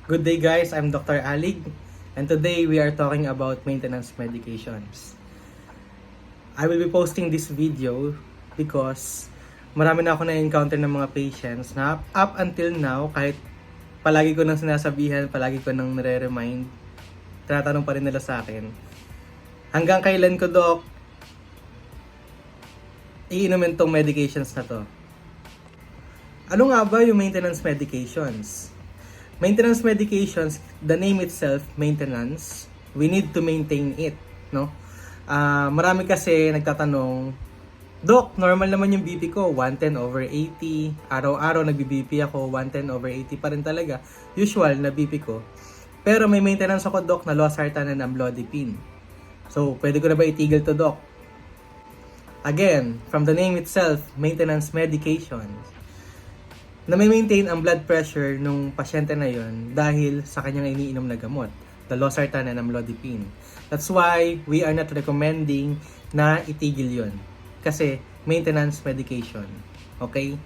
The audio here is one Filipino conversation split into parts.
Good day guys, I'm Dr. Alig and today we are talking about maintenance medications. I will be posting this video because marami na ako na-encounter ng mga patients na up until now, kahit palagi ko nang sinasabihan, palagi ko nang nire-remind, tinatanong pa rin nila sa akin, hanggang kailan ko, Doc, iinumin tong medications na to? Ano nga ba yung maintenance medications? Maintenance medications, the name itself, maintenance, we need to maintain it, no? Marami kasi nagtatanong, Doc, normal naman yung BP ko, 110/80, araw-araw nagbi-BP ako, 110/80 pa rin talaga, usual na BP ko. Pero may maintenance ako, Doc, na losartan and amlodipine. So, pwede ko na ba itigil to, Doc? Again, from the name itself, maintenance medications, na may maintain ang blood pressure nung pasyente na yon dahil sa kanyang iniinom na gamot, the losartan and amlodipine. That's why we are not recommending na itigil yon. Kasi maintenance medication. Okay?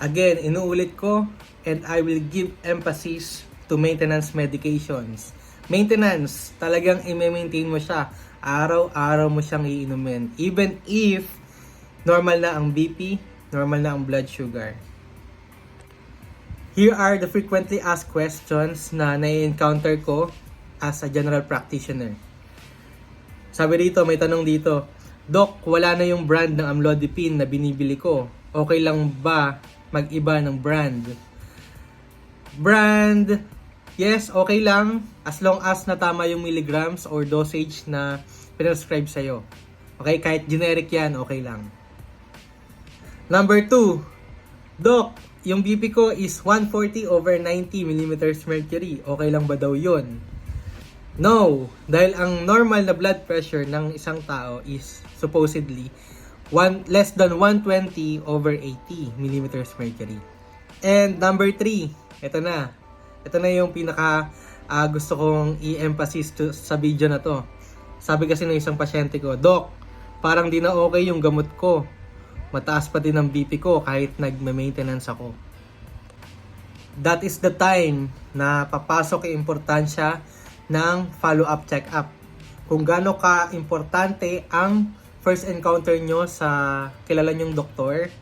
Again, inuulit ko and I will give emphasis to maintenance medications. Maintenance, talagang i-maintain mo siya. Araw-araw mo siyang iinumin. Even if normal na ang BP, normal na ang blood sugar. Here are the frequently asked questions na nai-encounter ko as a general practitioner. Sabi dito, may tanong dito, Doc, wala na yung brand ng amlodipine na binibili ko. Okay lang ba mag-iba ng brand? Brand, yes, okay lang as long as natama yung milligrams or dosage na prescribe sa'yo. Okay, kahit generic yan, okay lang. Number 2, Doc, yung BP ko is 140/90 mm mercury. Okay lang ba daw yun? No, dahil ang normal na blood pressure ng isang tao is supposedly less than 120/80 mm mercury. And number 3, ito na. Ito na yung pinaka gusto kong i-emphasize sa video na to. Sabi kasi ng isang pasyente ko, Doc, parang di na okay yung gamot ko. Mataas pa din ang BP ko kahit nagme-maintenance ako. That is the time na papasok yung importansya ng follow-up check-up. Kung gaano ka-importante ang first encounter nyo sa kilala nyong doktor,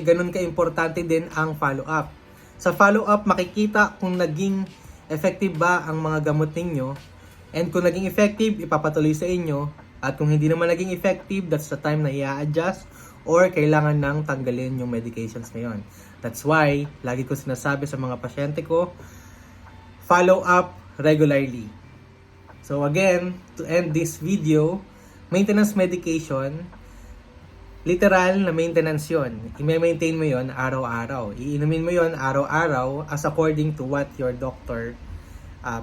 ganun ka-importante din ang follow-up. Sa follow-up, makikita kung naging effective ba ang mga gamot ninyo, and kung naging effective, ipapatuloy sa inyo, at kung hindi naman naging effective, that's the time na i-adjust or kailangan nang tanggalin yung medications na yun. That's why, lagi ko sinasabi sa mga pasyente ko, follow up regularly. So again, to end this video, maintenance medication, literal na maintenance yun. I-maintain mo yun araw-araw. Iinumin mo yun araw-araw as according to what your doctor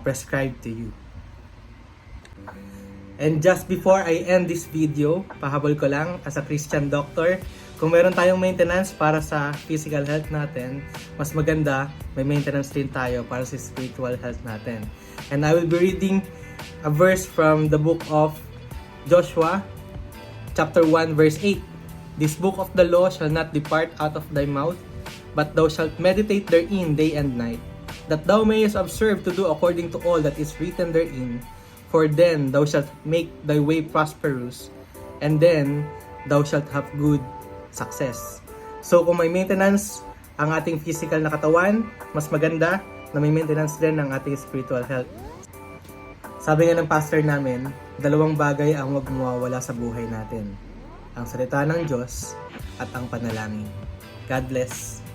prescribed to you. And just before I end this video, pahabol ko lang as a Christian doctor, kung meron tayong maintenance para sa physical health natin, mas maganda may maintenance din tayo para sa spiritual health natin. And I will be reading a verse from the book of Joshua, chapter 1, verse 8. This book of the law shall not depart out of thy mouth, but thou shalt meditate therein day and night, that thou mayest observe to do according to all that is written therein. For then thou shalt make thy way prosperous, and then thou shalt have good success. So kung may maintenance ang ating physical na katawan, mas maganda na may maintenance din ang ating spiritual health. Sabi nga ng pastor namin, dalawang bagay ang huwag mawawala sa buhay natin: ang salita ng Diyos at ang panalangin. God bless.